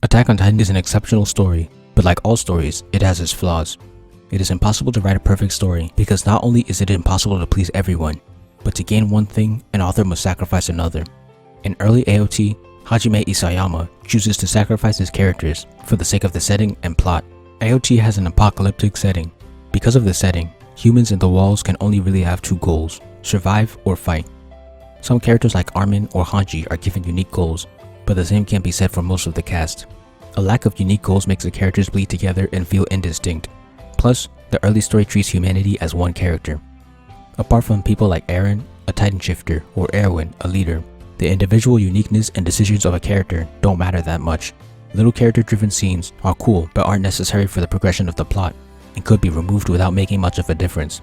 Attack on Titan is an exceptional story, but like all stories, it has its flaws. It is impossible to write a perfect story because not only is it impossible to please everyone, but to gain one thing, an author must sacrifice another. In early AOT, Hajime Isayama chooses to sacrifice his characters for the sake of the setting and plot. AOT has an apocalyptic setting. Because of the setting, humans in the walls can only really have two goals: survive or fight. Some characters like Armin or Hanji are given unique goals, but the same can't be said for most of the cast. A lack of unique goals makes the characters bleed together and feel indistinct. Plus, the early story treats humanity as one character. Apart from people like Eren, a Titan shifter, or Erwin, a leader, the individual uniqueness and decisions of a character don't matter that much. Little character-driven scenes are cool but aren't necessary for the progression of the plot, and could be removed without making much of a difference.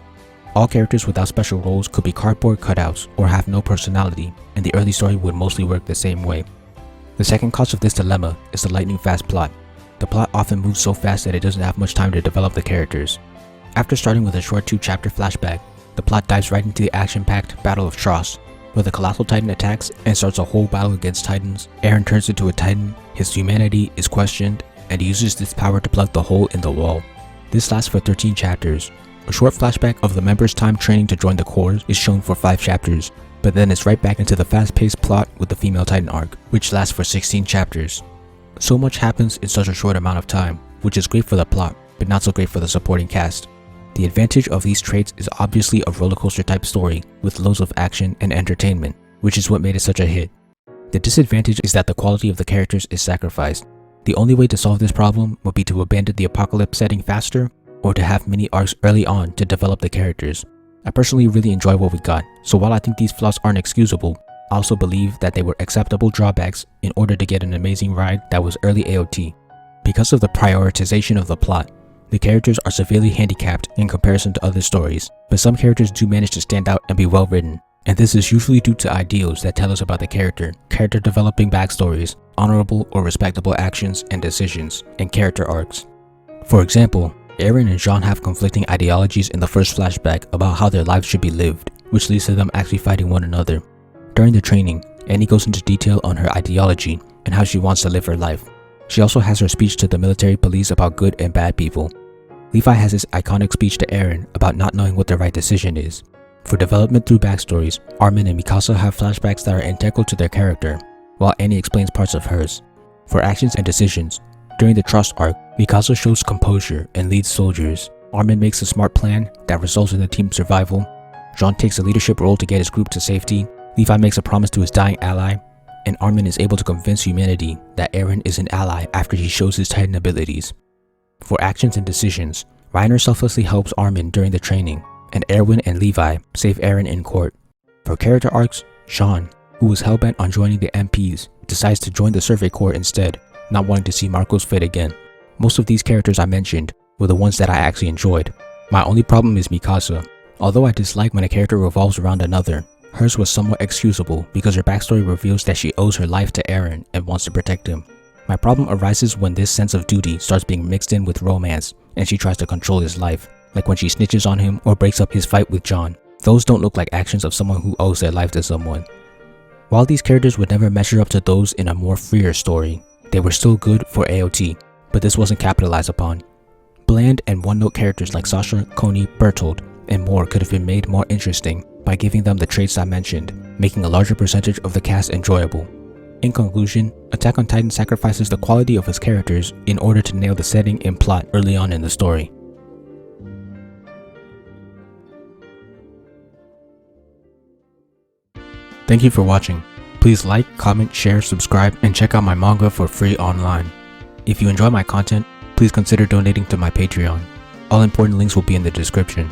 All characters without special roles could be cardboard cutouts or have no personality, and the early story would mostly work the same way. The second cause of this dilemma is the lightning-fast plot. The plot often moves so fast that it doesn't have much time to develop the characters. After starting with a short 2-chapter flashback, the plot dives right into the action-packed Battle of Tross, where the Colossal Titan attacks and starts a whole battle against Titans. Eren turns into a Titan, his humanity is questioned, and he uses this power to plug the hole in the wall. This lasts for 13 chapters. A short flashback of the members' time training to join the Corps is shown for 5 chapters, but then it's right back into the fast-paced plot with the female Titan arc, which lasts for 16 chapters. So much happens in such a short amount of time, which is great for the plot, but not so great for the supporting cast. The advantage of these traits is obviously a rollercoaster type story with loads of action and entertainment, which is what made it such a hit. The disadvantage is that the quality of the characters is sacrificed. The only way to solve this problem would be to abandon the apocalypse setting faster, or to have mini arcs early on to develop the characters. I personally really enjoy what we got, so while I think these flaws aren't excusable, I also believe that they were acceptable drawbacks in order to get an amazing ride that was early AOT. Because of the prioritization of the plot, the characters are severely handicapped in comparison to other stories, but some characters do manage to stand out and be well written, and this is usually due to ideals that tell us about the character developing backstories, honorable or respectable actions and decisions, and character arcs. For example, Eren and Jean have conflicting ideologies in the first flashback about how their lives should be lived, which leads to them actually fighting one another. During the training, Annie goes into detail on her ideology and how she wants to live her life. She also has her speech to the military police about good and bad people. Levi has his iconic speech to Eren about not knowing what the right decision is. For development through backstories, Armin and Mikasa have flashbacks that are integral to their character, while Annie explains parts of hers. For actions and decisions, during the Trust arc, Mikasa shows composure and leads soldiers. Armin makes a smart plan that results in the team's survival. Jean takes a leadership role to get his group to safety. Levi makes a promise to his dying ally, and Armin is able to convince humanity that Eren is an ally after he shows his Titan abilities. For actions and decisions, Reiner selflessly helps Armin during the training, and Erwin and Levi save Eren in court. For character arcs, Jean, who was hellbent on joining the MPs, decides to join the Survey Corps instead, not wanting to see Marcos fit again. Most of these characters I mentioned were the ones that I actually enjoyed. My only problem is Mikasa. Although I dislike when a character revolves around another, hers was somewhat excusable because her backstory reveals that she owes her life to Eren and wants to protect him. My problem arises when this sense of duty starts being mixed in with romance and she tries to control his life, like when she snitches on him or breaks up his fight with John. Those don't look like actions of someone who owes their life to someone. While these characters would never measure up to those in a more freer story, they were still good for AOT, but this wasn't capitalized upon. Bland and one-note characters like Sasha, Coney, Bertold, and more could have been made more interesting by giving them the traits I mentioned, making a larger percentage of the cast enjoyable. In conclusion, Attack on Titan sacrifices the quality of its characters in order to nail the setting and plot early on in the story. Thank you for watching. Please like, comment, share, subscribe, and check out my manga for free online. If you enjoy my content, please consider donating to my Patreon. All important links will be in the description.